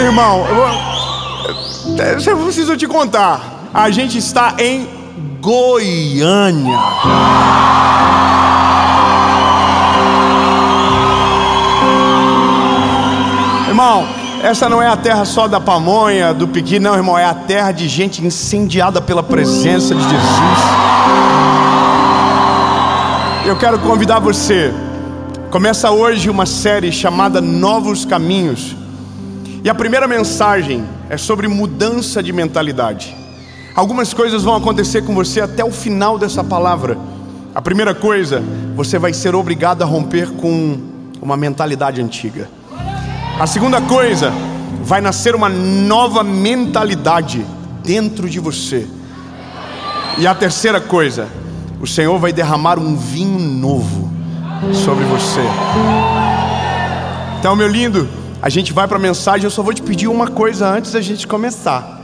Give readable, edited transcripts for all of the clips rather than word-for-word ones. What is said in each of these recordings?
irmão, eu preciso te contar. A gente está em Goiânia. Irmão, essa não é a terra só da pamonha, do piqui, não, irmão. É a terra de gente incendiada pela presença de Jesus. Eu quero convidar você. Começa hoje uma série chamada Novos Caminhos. E a primeira mensagem é sobre mudança de mentalidade. Algumas coisas vão acontecer com você até o final dessa palavra. A primeira coisa, você vai ser obrigado a romper com uma mentalidade antiga. A segunda coisa, vai nascer uma nova mentalidade dentro de você. E a terceira coisa, o Senhor vai derramar um vinho novo sobre você. Então, meu lindo, a gente vai para a mensagem. Eu só vou te pedir uma coisa antes da gente começar.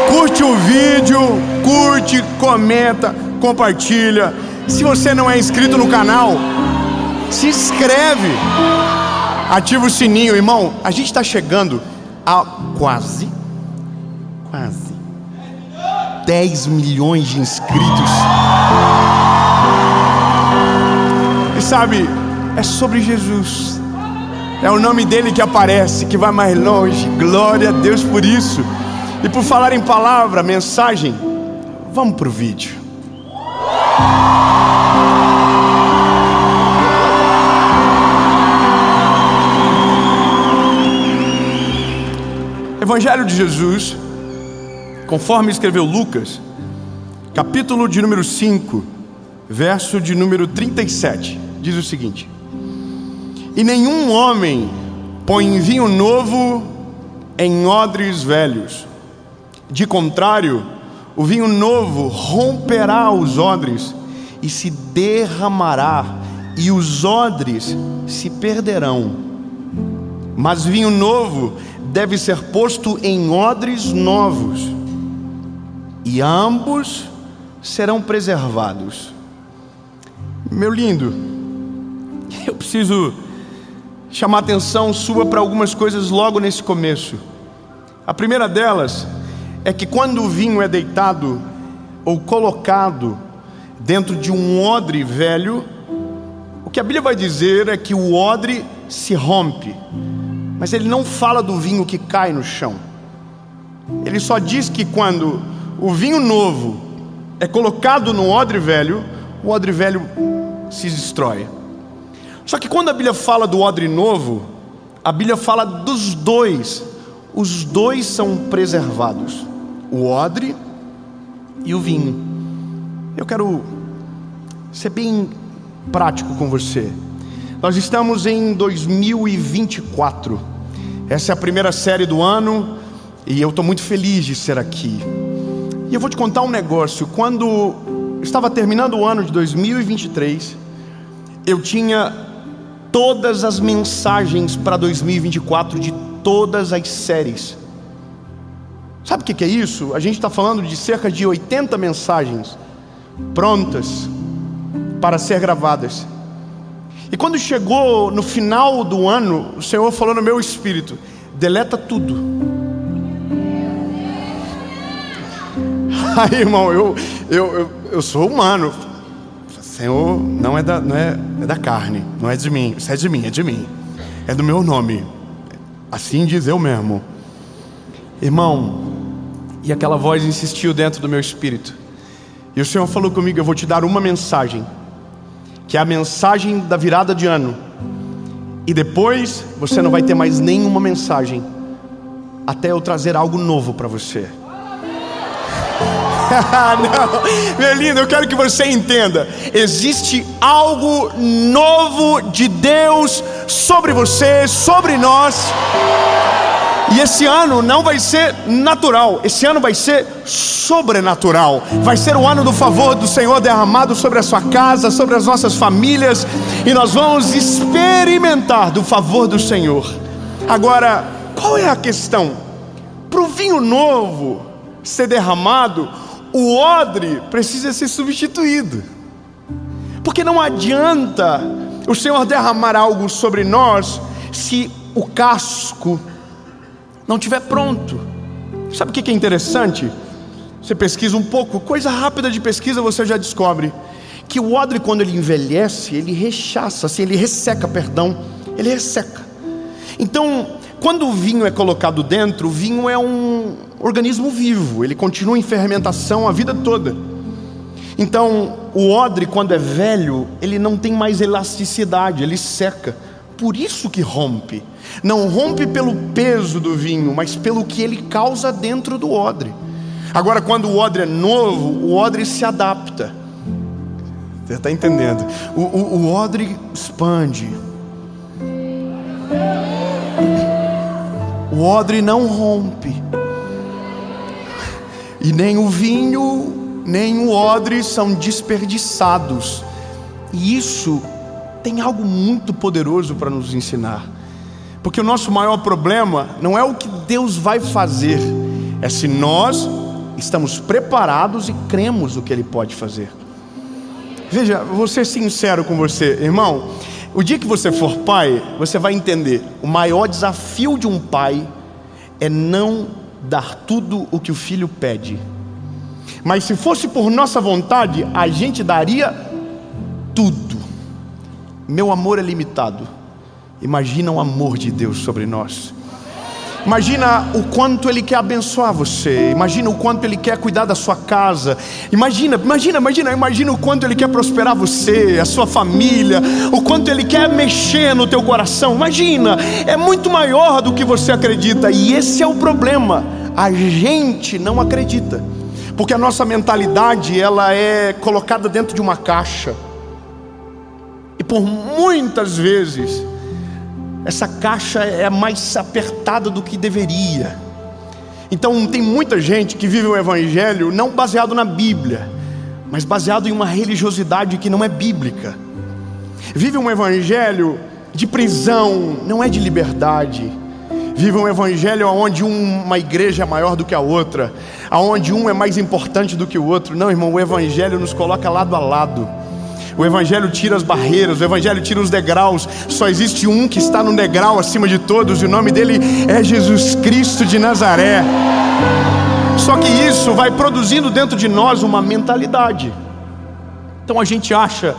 Curte o vídeo, curte, comenta, compartilha. Se você não é inscrito no canal, se inscreve, ativa o sininho, irmão. A gente está chegando a quase 10 milhões de inscritos. E sabe, é sobre Jesus. É o nome dele que aparece, que vai mais longe. Glória a Deus por isso. E por falar em palavra, mensagem, vamos para o vídeo. Evangelho de Jesus, conforme escreveu Lucas, capítulo de número 5, verso de número 37, diz o seguinte: E nenhum homem põe vinho novo em odres velhos. De contrário, o vinho novo romperá os odres e se derramará, e os odres se perderão. Mas vinho novo deve ser posto em odres novos, e ambos serão preservados. Meu lindo, eu preciso chamar a atenção sua para algumas coisas logo nesse começo. A primeira delas é que quando o vinho é deitado ou colocado dentro de um odre velho, o que a Bíblia vai dizer é que o odre se rompe. Mas ele não fala do vinho que cai no chão. Ele só diz que quando o vinho novo é colocado no odre velho, o odre velho se destrói. Só que quando a Bíblia fala do odre novo, a Bíblia fala dos dois. Os dois são preservados, o odre e o vinho. Eu quero ser bem prático com você. Nós estamos em 2024. Essa é a primeira série do ano e eu estou muito feliz de ser aqui. E eu vou te contar um negócio. Quando eu estava terminando o ano de 2023, eu tinha todas as mensagens para 2024 de todas as séries. Sabe o que é isso? A gente está falando de cerca de 80 mensagens prontas para ser gravadas. E quando chegou no final do ano, o Senhor falou no meu espírito: deleta tudo. Aí, irmão, eu sou humano. Senhor, não é da carne, não é de mim. Isso é de mim. É do meu nome. Assim diz eu mesmo. Irmão, e aquela voz insistiu dentro do meu espírito. E o Senhor falou comigo: eu vou te dar uma mensagem, que é a mensagem da virada de ano. E depois você não vai ter mais nenhuma mensagem até eu trazer algo novo para você. Não, meu lindo, eu quero que você entenda: existe algo novo de Deus sobre você, sobre nós. E esse ano não vai ser natural, esse ano vai ser sobrenatural. Vai ser o ano do favor do Senhor derramado sobre a sua casa, sobre as nossas famílias. E nós vamos experimentar do favor do Senhor. Agora, qual é a questão? para o vinho novo ser derramado, o odre precisa ser substituído. Porque não adianta o Senhor derramar algo sobre nós se o casco não estiver pronto. Sabe o que é interessante? Você pesquisa um pouco, coisa rápida de pesquisa, você já descobre que o odre, quando ele envelhece, ele rechaça, assim, ele resseca. Então, quando o vinho é colocado dentro, o vinho é um organismo vivo, ele continua em fermentação a vida toda. Então, o odre, quando é velho, ele não tem mais elasticidade, ele seca. Por isso que rompe. Não rompe pelo peso do vinho, mas pelo que ele causa dentro do odre. Agora, quando o odre é novo, o odre se adapta. Você está entendendo? O odre expande. O odre não rompe. E nem o vinho, nem o odre são desperdiçados. E isso tem algo muito poderoso para nos ensinar. Porque o nosso maior problema não é o que Deus vai fazer, é se nós estamos preparados e cremos o que Ele pode fazer. Veja, vou ser sincero com você, irmão. O dia que você for pai, você vai entender. O maior desafio de um pai é não dar tudo o que o filho pede. Mas se fosse por nossa vontade, a gente daria tudo. Meu amor é limitado. Imagina o amor de Deus sobre nós. Imagina o quanto Ele quer abençoar você. Imagina o quanto Ele quer cuidar da sua casa. Imagina o quanto Ele quer prosperar você, a sua família. O quanto Ele quer mexer no teu coração. Imagina, é muito maior do que você acredita. E esse é o problema. A gente não acredita. Porque a nossa mentalidade, ela é colocada dentro de uma caixa. E por muitas vezes essa caixa é mais apertada do que deveria. Então tem muita gente que vive o evangelho não baseado na Bíblia, mas baseado em uma religiosidade que não é bíblica. Vive um evangelho de prisão, não é de liberdade. Vive um evangelho onde uma igreja é maior do que a outra, onde um é mais importante do que o outro. Não, irmão, o evangelho nos coloca lado a lado. O evangelho tira as barreiras, o evangelho tira os degraus. Só existe um que está no degrau acima de todos, e o nome dele é Jesus Cristo de Nazaré. Só que isso vai produzindo dentro de nós uma mentalidade. Então a gente acha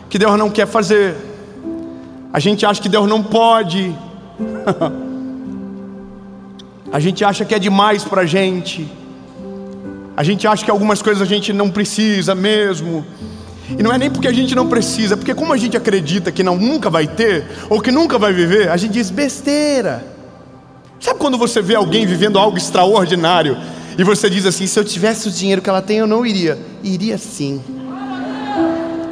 que Deus não quer fazer, a gente acha que Deus não pode, a gente acha que é demais para a gente acha que algumas coisas a gente não precisa mesmo. E não é nem porque a gente não precisa, porque como a gente acredita que nunca vai ter, ou que nunca vai viver, a gente diz besteira. Sabe quando você vê alguém vivendo algo extraordinário, e você diz assim: se eu tivesse o dinheiro que ela tem, eu não iria. Iria sim.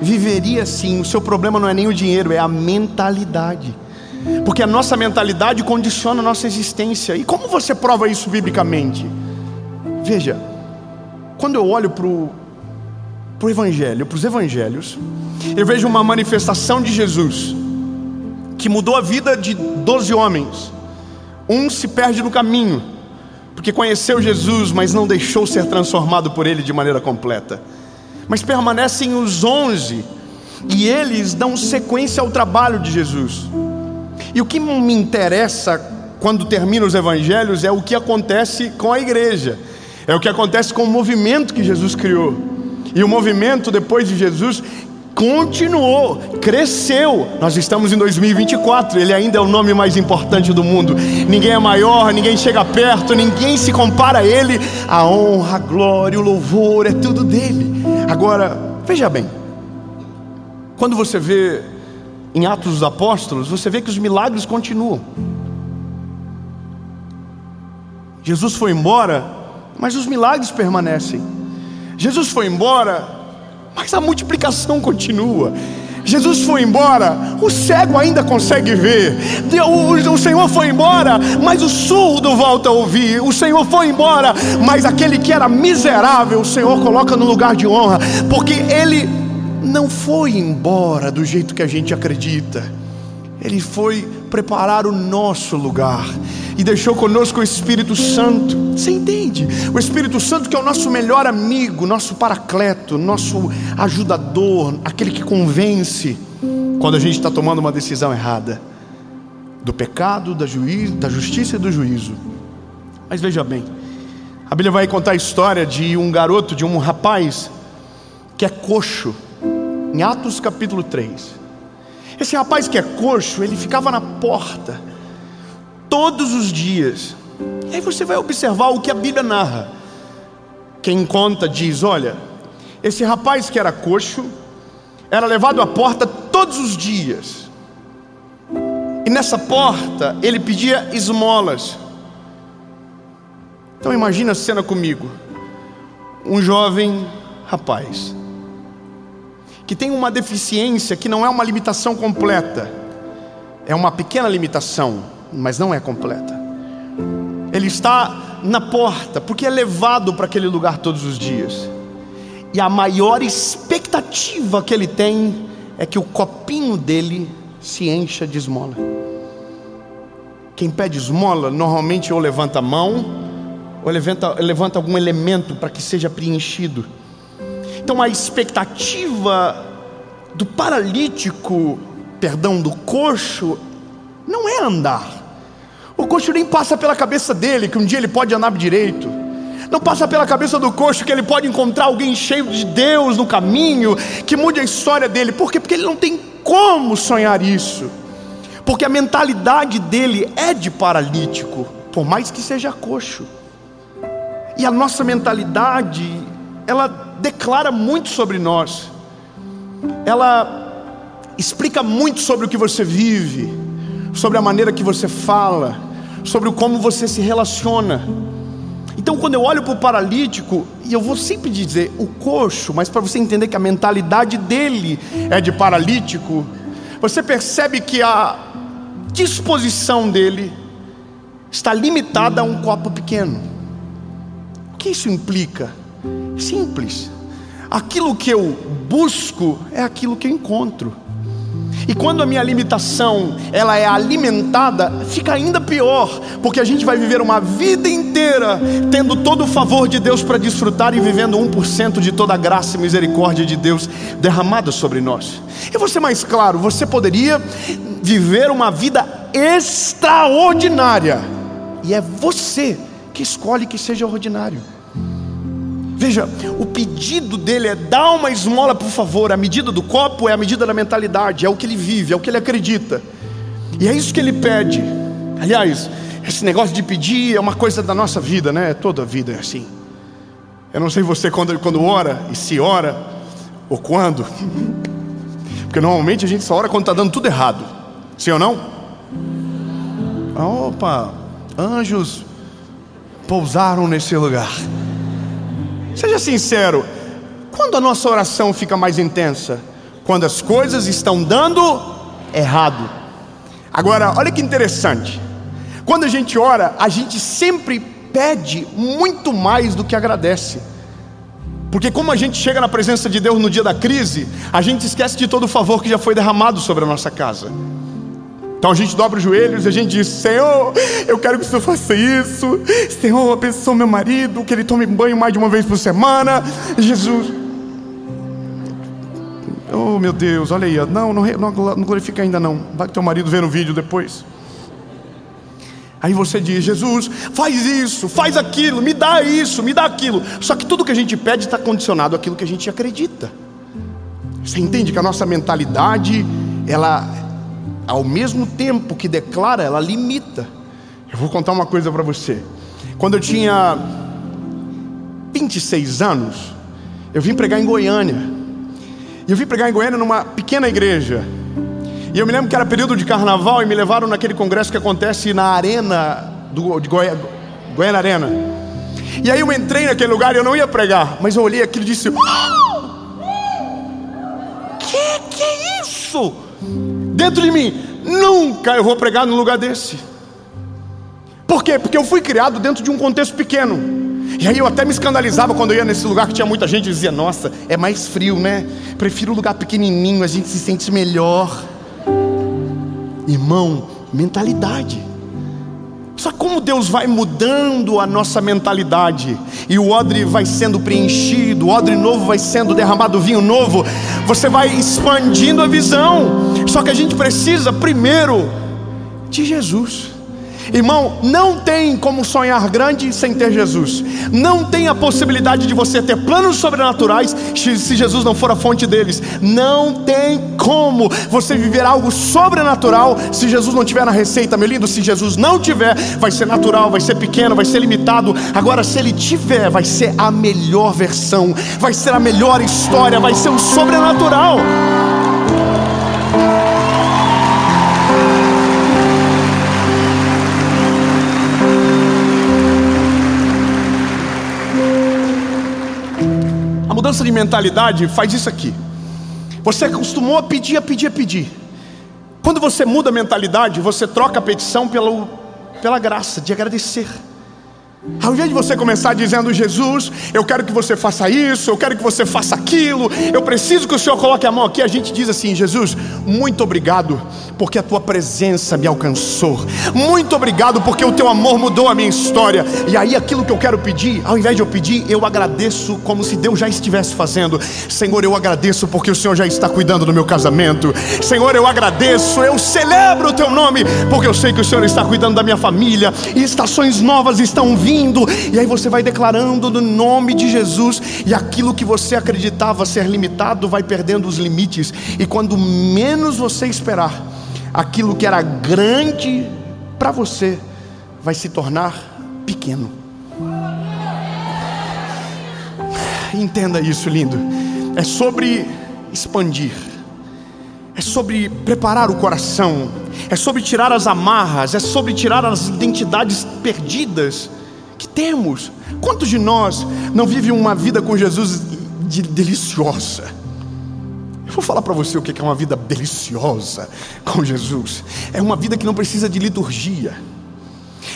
Viveria sim. O seu problema não é nem o dinheiro, é a mentalidade. Porque a nossa mentalidade condiciona a nossa existência. E como você prova isso biblicamente? Veja, quando eu olho para o evangelho, para os evangelhos, eu vejo uma manifestação de Jesus que mudou a vida de 12 homens. Um se perde no caminho, porque conheceu Jesus, mas não deixou ser transformado por Ele de maneira completa. Mas permanecem os 11, e eles dão sequência ao trabalho de Jesus. E o que me interessa quando termina os evangelhos é o que acontece com a igreja, é o que acontece com o movimento que Jesus criou. E o movimento depois de Jesus continuou, cresceu. Nós estamos em 2024, ele ainda é o nome mais importante do mundo. Ninguém é maior, ninguém chega perto, ninguém se compara a ele. A honra, a glória, o louvor, é tudo dele. Agora, veja bem, quando você vê em Atos dos Apóstolos, você vê que os milagres continuam. Jesus foi embora, mas os milagres permanecem. Jesus foi embora, mas a multiplicação continua. Jesus foi embora, o cego ainda consegue ver. O Senhor foi embora, mas o surdo volta a ouvir. O Senhor foi embora, mas aquele que era miserável, o Senhor coloca no lugar de honra. Porque Ele não foi embora do jeito que a gente acredita. Ele foi preparar o nosso lugar. e deixou conosco o Espírito Santo. Você entende? O Espírito Santo, que é o nosso melhor amigo, nosso paracleto, nosso ajudador, aquele que convence quando a gente está tomando uma decisão errada, do pecado, da justiça e do juízo. Mas veja bem, a Bíblia vai contar a história de um garoto, de um rapaz que é coxo, em Atos capítulo 3. Esse rapaz que é coxo, ele ficava na porta todos os dias. E aí você vai observar o que a Bíblia narra. Quem conta diz: olha, esse rapaz que era coxo era levado à porta todos os dias, e nessa porta ele pedia esmolas. Então imagina a cena comigo. Um jovem rapaz que tem uma deficiência que não é uma limitação completa, é uma pequena limitação, mas não é completa. Ele está na porta porque é levado para aquele lugar todos os dias, e a maior expectativa que ele tem é que o copinho dele se encha de esmola. Quem pede esmola normalmente ou levanta a mão, ou levanta algum elemento para que seja preenchido. Então a expectativa do paralítico, do coxo, não é andar. O coxo nem passa pela cabeça dele que um dia ele pode andar direito. Não passa pela cabeça do coxo que ele pode encontrar alguém cheio de Deus no caminho, que mude a história dele. Por quê? Porque ele não tem como sonhar isso. Porque a mentalidade dele é de paralítico, por mais que seja coxo. E a nossa mentalidade, ela declara muito sobre nós. Ela explica muito sobre o que você vive, sobre a maneira que você fala, sobre como você se relaciona. Então quando eu olho para o paralítico, e eu vou sempre dizer o coxo, mas para você entender que a mentalidade dele é de paralítico, você percebe que a disposição dele está limitada a um copo pequeno. O que isso implica? Simples. Aquilo que eu busco é aquilo que eu encontro. E quando a minha limitação ela é alimentada, fica ainda pior, porque a gente vai viver uma vida inteira tendo todo o favor de Deus para desfrutar e vivendo 1% de toda a graça e misericórdia de Deus derramada sobre nós. E vou ser mais claro, você poderia viver uma vida extraordinária, e é você que escolhe que seja ordinário. Veja, o pedido dele é: dá uma esmola por favor. A medida do copo é a medida da mentalidade, é o que ele vive, é o que ele acredita, e é isso que ele pede. Aliás, esse negócio de pedir é uma coisa da nossa vida, né? Toda a vida é assim. Eu não sei você quando ora, e se ora, ou quando porque normalmente a gente só ora quando está dando tudo errado. Sim ou não? Opa, anjos pousaram nesse lugar. Seja sincero, quando a nossa oração fica mais intensa? Quando as coisas estão dando errado. Agora, olha que interessante. Quando a gente ora, a gente sempre pede muito mais do que agradece. Porque como a gente chega na presença de Deus no dia da crise, a gente esquece de todo o favor que já foi derramado sobre a nossa casa. Então a gente dobra os joelhos e a gente diz: Senhor, eu quero que o Senhor faça isso. Senhor, abençoa meu marido, que ele tome banho mais de uma vez por semana. Jesus, oh meu Deus, olha aí, não glorifica ainda não. Vai que teu marido vê no vídeo depois. Aí você diz: Jesus, faz isso, faz aquilo, me dá isso, me dá aquilo. Só que tudo que a gente pede está condicionado àquilo que a gente acredita. Você entende que a nossa mentalidade, ela, ao mesmo tempo que declara, ela limita. Eu vou contar uma coisa para você. Quando eu tinha 26 anos, eu vim pregar em Goiânia. E eu vim pregar em Goiânia numa pequena igreja. E eu me lembro que era período de carnaval e me levaram naquele congresso que acontece na arena de Goiânia Arena. E aí eu entrei naquele lugar e eu não ia pregar, mas eu olhei aquilo e disse: que é isso? Dentro de mim, nunca eu vou pregar num lugar desse. Por quê? Porque eu fui criado dentro de um contexto pequeno. E aí eu até me escandalizava quando eu ia nesse lugar que tinha muita gente. Eu dizia: nossa, é mais frio, né? Prefiro um lugar pequenininho, a gente se sente melhor. Irmão, mentalidade. Só como Deus vai mudando a nossa mentalidade, e o odre vai sendo preenchido, o odre novo vai sendo derramado, vinho novo, você vai expandindo a visão. Só que a gente precisa primeiro de Jesus. Irmão, não tem como sonhar grande sem ter Jesus. Não tem a possibilidade de você ter planos sobrenaturais se Jesus não for a fonte deles. Não tem como você viver algo sobrenatural se Jesus não tiver na receita, meu lindo. Se Jesus não tiver, vai ser natural, vai ser pequeno, vai ser limitado. Agora, se Ele tiver, vai ser a melhor versão, vai ser a melhor história, vai ser o sobrenatural. A mudança de mentalidade faz isso aqui. Você acostumou a pedir. Quando você muda a mentalidade, você troca a petição pela graça de agradecer. Ao invés de você começar dizendo: Jesus, eu quero que você faça isso, eu quero que você faça aquilo, eu preciso que o Senhor coloque a mão aqui, a gente diz assim: Jesus, muito obrigado porque a tua presença me alcançou, muito obrigado porque o teu amor mudou a minha história. E aí aquilo que eu quero pedir, ao invés de eu pedir, eu agradeço como se Deus já estivesse fazendo. Senhor, eu agradeço porque o Senhor já está cuidando do meu casamento. Senhor, eu agradeço, eu celebro o teu nome porque eu sei que o Senhor está cuidando da minha família, e estações novas estão vindo. E aí você vai declarando no nome de Jesus, e aquilo que você acreditava ser limitado vai perdendo os limites, e quando menos você esperar, aquilo que era grande para você vai se tornar pequeno. Entenda isso, lindo. É sobre expandir, é sobre preparar o coração, é sobre tirar as amarras, é sobre tirar as identidades perdidas que temos. Quantos de nós não vivem uma vida com Jesus deliciosa? Eu vou falar para você o que é uma vida deliciosa com Jesus. É uma vida que não precisa de liturgia.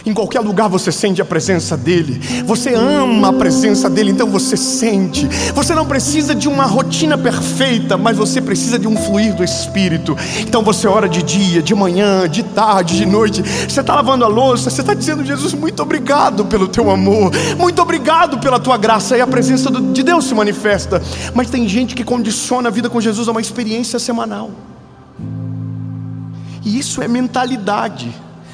Em qualquer lugar você sente a presença dEle, você ama a presença dEle, então você sente. Você não precisa de uma rotina perfeita, mas você precisa de um fluir do Espírito. Então você ora de dia, de manhã, de tarde, de noite. Você está lavando a louça, você está dizendo: Jesus, muito obrigado pelo teu amor, muito obrigado pela tua graça. E a presença de Deus se manifesta. Mas tem gente que condiciona a vida com Jesus a uma experiência semanal, e isso é mentalidade.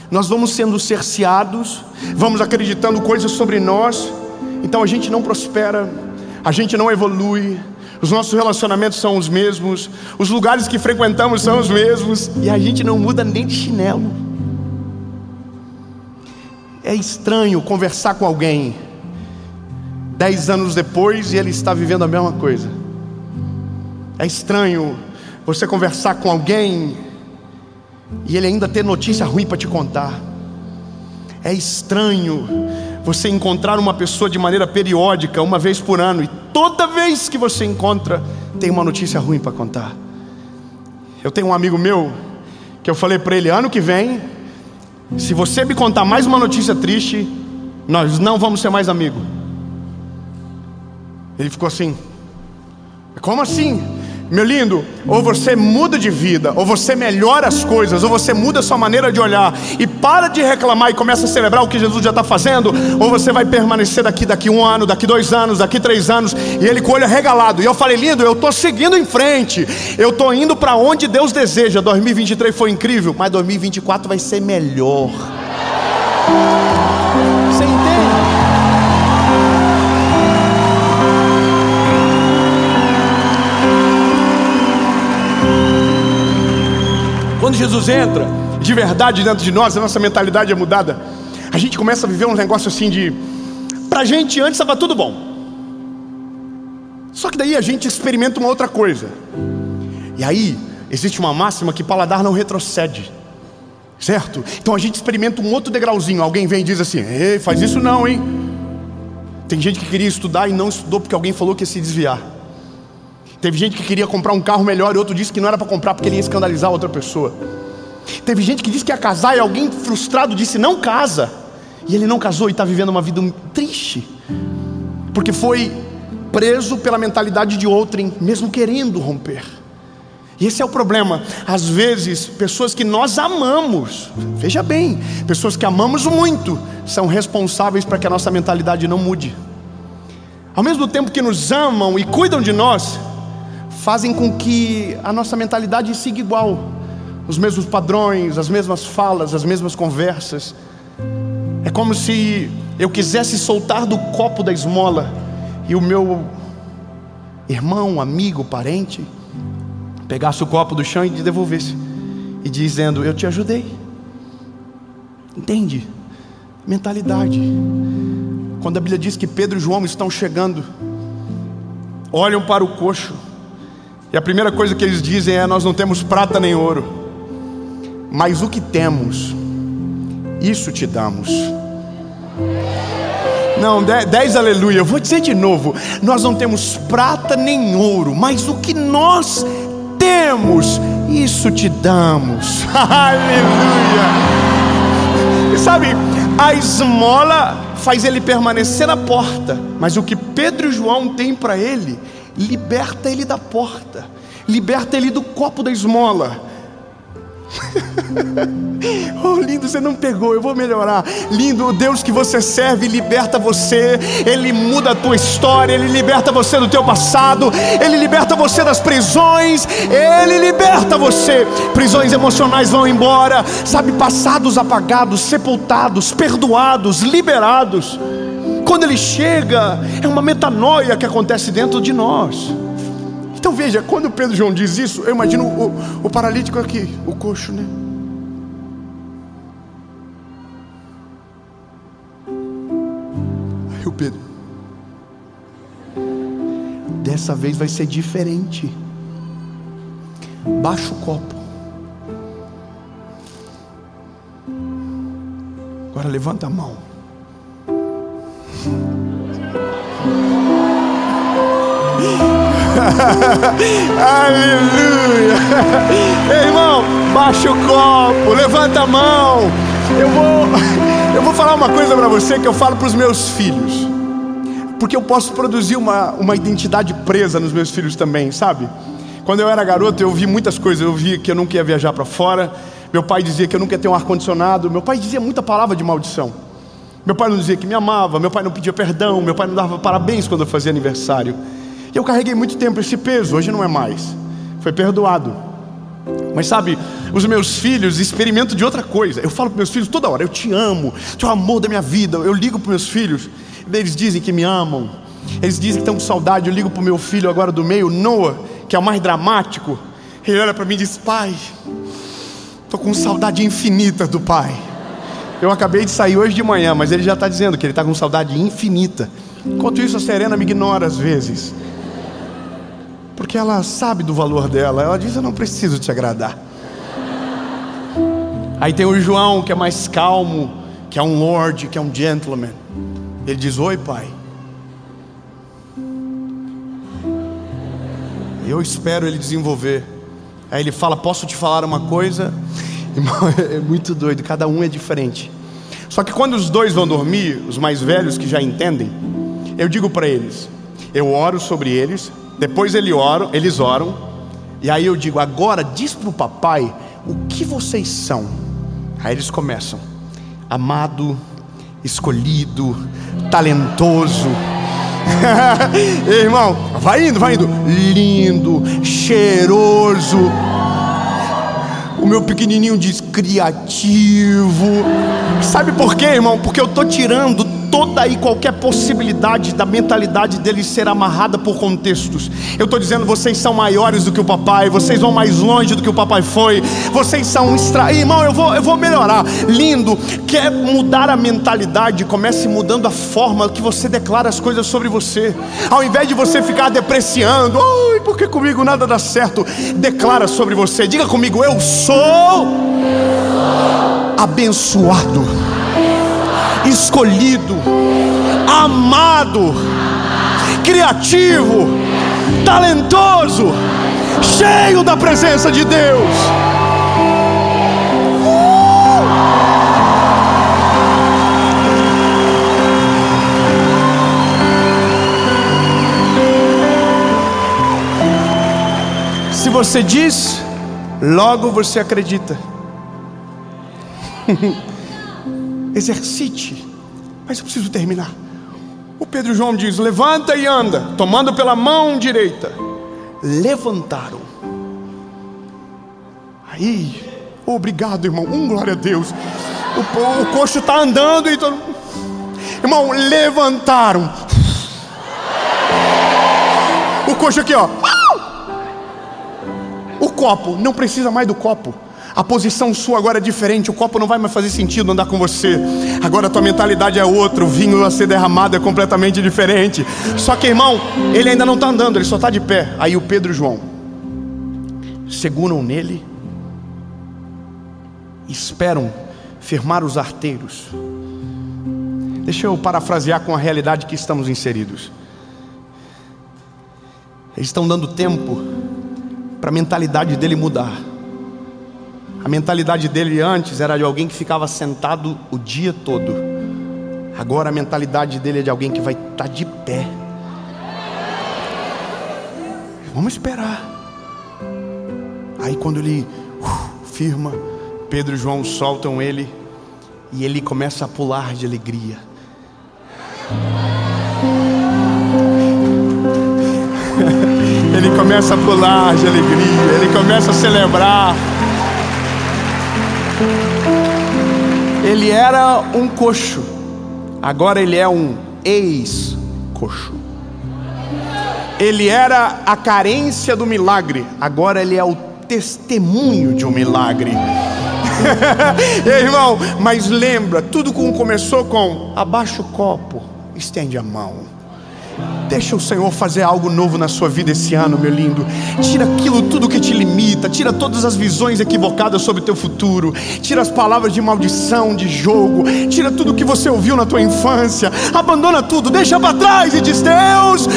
Nós vamos sendo cerceados, vamos acreditando coisas sobre nós, então a gente não prospera, a gente não evolui, os nossos relacionamentos são os mesmos, os lugares que frequentamos são os mesmos, e a gente não muda nem de chinelo. É estranho conversar com alguém 10 anos depois e ele está vivendo a mesma coisa. É estranho você conversar com alguém e ele ainda ter notícia ruim para te contar. É estranho você encontrar uma pessoa de maneira periódica, uma vez por ano, e toda vez que você encontra, tem uma notícia ruim para contar. Eu tenho um amigo meu que eu falei para ele: ano que vem, se você me contar mais uma notícia triste, nós não vamos ser mais amigos. Ele ficou assim: como assim? Meu lindo, ou você muda de vida, ou você melhora as coisas, ou você muda a sua maneira de olhar e para de reclamar e começa a celebrar o que Jesus já está fazendo, ou você vai permanecer daqui 1 ano, daqui 2 anos, daqui 3 anos. E ele com o olho arregalado. E eu falei: lindo, eu estou seguindo em frente, eu estou indo para onde Deus deseja. 2023 foi incrível, mas 2024 vai ser melhor. Você entende? Quando Jesus entra de verdade dentro de nós, a nossa mentalidade é mudada. A gente começa a viver um negócio assim de... Pra gente antes estava tudo bom, só que daí a gente experimenta uma outra coisa. E aí existe uma máxima que paladar não retrocede, certo? Então a gente experimenta um outro degrauzinho. Alguém vem e diz assim: ei, faz isso não, hein? Tem gente que queria estudar e não estudou porque alguém falou que ia se desviar. Teve gente que queria comprar um carro melhor e outro disse que não era para comprar porque ele ia escandalizar outra pessoa. Teve gente que disse que ia casar e alguém frustrado disse: não casa. E ele não casou e está vivendo uma vida triste, porque foi preso pela mentalidade de outrem, mesmo querendo romper. E esse é o problema. Às vezes, pessoas que nós amamos, veja bem, pessoas que amamos muito, são responsáveis para que a nossa mentalidade não mude. Ao mesmo tempo que nos amam e cuidam de nós, fazem com que a nossa mentalidade siga igual. Os mesmos padrões, as mesmas falas, as mesmas conversas. É como se eu quisesse soltar do copo da esmola e o meu irmão, amigo, parente pegasse o copo do chão e devolvesse, e dizendo: eu te ajudei. Entende? Mentalidade. Quando a Bíblia diz que Pedro e João estão chegando, olham para o coxo, e a primeira coisa que eles dizem é: nós não temos prata nem ouro, mas o que temos, isso te damos. Não, 10 aleluia. Eu vou dizer de novo: nós não temos prata nem ouro, mas o que nós temos, isso te damos. Aleluia. E sabe, a esmola faz ele permanecer na porta, mas o que Pedro e João têm para ele, liberta ele da porta, liberta ele do copo da esmola. Oh, lindo, você não pegou, eu vou melhorar. Lindo, o Deus que você serve liberta você. Ele muda a tua história, Ele liberta você do teu passado, Ele liberta você das prisões, Ele liberta você. Prisões emocionais vão embora, sabe, passados apagados, sepultados, perdoados, liberados. Quando Ele chega, é uma metanoia que acontece dentro de nós. Então veja, quando Pedro e João diz isso, eu imagino o paralítico aqui, o coxo, né? Aí o Pedro: dessa vez vai ser diferente. Baixa o copo. Agora levanta a mão. Aleluia. Ei, irmão, baixa o copo, levanta a mão. Eu vou falar uma coisa para você que eu falo para os meus filhos, porque eu posso produzir uma identidade presa nos meus filhos também, sabe? Quando eu era garoto, eu ouvi muitas coisas. Eu ouvi que eu nunca ia viajar para fora. Meu pai dizia que eu nunca ia ter um ar-condicionado. Meu pai dizia muita palavra de maldição. Meu pai não dizia que me amava. Meu pai não pedia perdão. Meu pai não dava parabéns quando eu fazia aniversário. E eu carreguei muito tempo esse peso. Hoje não é mais. Foi perdoado. Mas sabe, os meus filhos experimentam de outra coisa. Eu falo para meus filhos toda hora: eu te amo, tu é o amor da minha vida. Eu ligo para meus filhos, eles dizem que me amam. Eles dizem que estão com saudade. Eu ligo para o meu filho agora do meio, Noah, que é o mais dramático. Ele olha para mim e diz: pai, estou com saudade infinita do pai. Eu acabei de sair hoje de manhã, mas ele já está dizendo que ele está com saudade infinita. Enquanto isso, a Serena me ignora às vezes, porque ela sabe do valor dela. Ela diz: eu não preciso te agradar. Aí tem o João, que é mais calmo, que é um lord, que é um gentleman. Ele diz: oi, pai. Eu espero ele desenvolver. Aí ele fala: posso te falar uma coisa? Irmão, é muito doido, cada um é diferente. Só que quando os dois vão dormir, os mais velhos que já entendem, eu digo para eles, eu oro sobre eles, depois eles oram, e aí eu digo: agora diz para o papai o que vocês são. Aí eles começam: amado, escolhido, talentoso. Irmão, vai indo, lindo, cheiroso. O meu pequenininho diz: criativo. Sabe por quê, irmão? Porque eu estou tirando toda e qualquer possibilidade da mentalidade dele ser amarrada por contextos. Eu estou dizendo: vocês são maiores do que o papai, vocês vão mais longe do que o papai foi, vocês são Irmão, eu vou melhorar. Lindo. Quer mudar a mentalidade? Comece mudando a forma que você declara as coisas sobre você. Ao invés de você ficar depreciando: ai, porque comigo nada dá certo, declara sobre você. Diga comigo: eu sou abençoado, escolhido, amado, criativo, talentoso, cheio da presença de Deus. Se você diz, logo você acredita. Exercite. Mas eu preciso terminar. O Pedro e João diz: levanta e anda, tomando pela mão direita. Levantaram. Aí, obrigado, irmão. Glória a Deus. O coxo está andando e todo... Irmão, levantaram. O coxo aqui, ó. O copo, não precisa mais do copo. A posição sua agora é diferente. O copo não vai mais fazer sentido andar com você. Agora a tua mentalidade é outra. O vinho a ser derramado é completamente diferente. Só que, irmão, ele ainda não está andando, ele só está de pé. Aí o Pedro e o João seguram nele, esperam firmar os arteiros. Deixa eu parafrasear com a realidade que estamos inseridos. Eles estão dando tempo para a mentalidade dele mudar. A mentalidade dele antes era de alguém que ficava sentado o dia todo. Agora a mentalidade dele é de alguém que vai estar de pé. Vamos esperar. Aí quando ele firma, Pedro e João soltam ele e ele começa a pular de alegria. Ele começa a pular de alegria, ele começa a celebrar. Ele era um coxo, agora ele é um ex-coxo. Ele era a carência do milagre, agora ele é o testemunho de um milagre. Irmão, mas lembra, tudo começou com: abaixa o copo, estende a mão. Deixa o Senhor fazer algo novo na sua vida esse ano, meu lindo. Tira aquilo tudo que te limita. Tira todas as visões equivocadas sobre o teu futuro. Tira as palavras de maldição, de jogo. Tira tudo que você ouviu na tua infância. Abandona tudo, deixa para trás e diz: Deus,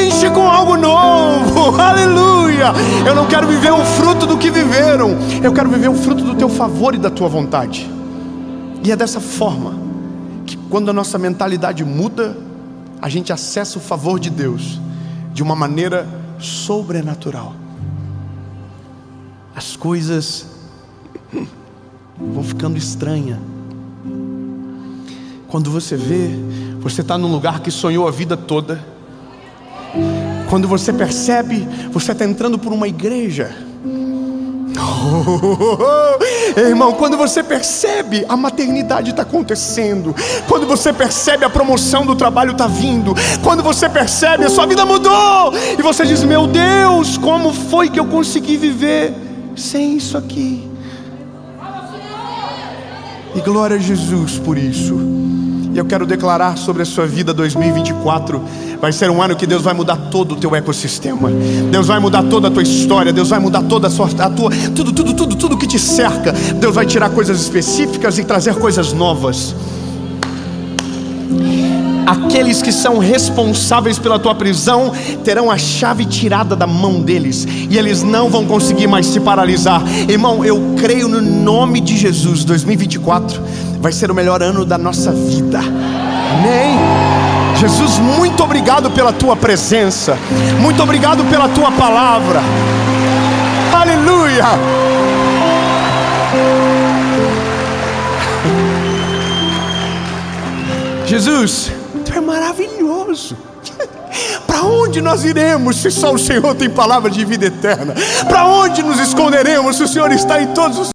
enche com algo novo. Aleluia. Eu não quero viver o fruto do que viveram. Eu quero viver o fruto do teu favor e da tua vontade. E é dessa forma que, quando a nossa mentalidade muda, a gente acessa o favor de Deus de uma maneira sobrenatural. As coisas vão ficando estranhas. Quando você vê, você está num lugar que sonhou a vida toda. Quando você percebe, você está entrando por uma igreja. Irmão, quando você percebe, a maternidade está acontecendo. Quando você percebe, a promoção do trabalho está vindo. Quando você percebe, a sua vida mudou. E você diz: meu Deus, como foi que eu consegui viver sem isso aqui? E glória a Jesus por isso. E eu quero declarar sobre a sua vida: 2024 vai ser um ano que Deus vai mudar todo o teu ecossistema. Deus vai mudar toda a tua história. Deus vai mudar toda tudo que te cerca. Deus vai tirar coisas específicas e trazer coisas novas. Aqueles que são responsáveis pela tua prisão terão a chave tirada da mão deles, e eles não vão conseguir mais se paralisar. Irmão, eu creio no nome de Jesus, 2024 vai ser o melhor ano da nossa vida. Amém? Jesus, muito obrigado pela tua presença. Muito obrigado pela tua palavra. Aleluia. Jesus, tu é maravilhoso. Para onde nós iremos se só o Senhor tem palavra de vida eterna? Para onde nos esconderemos se o Senhor está em todos os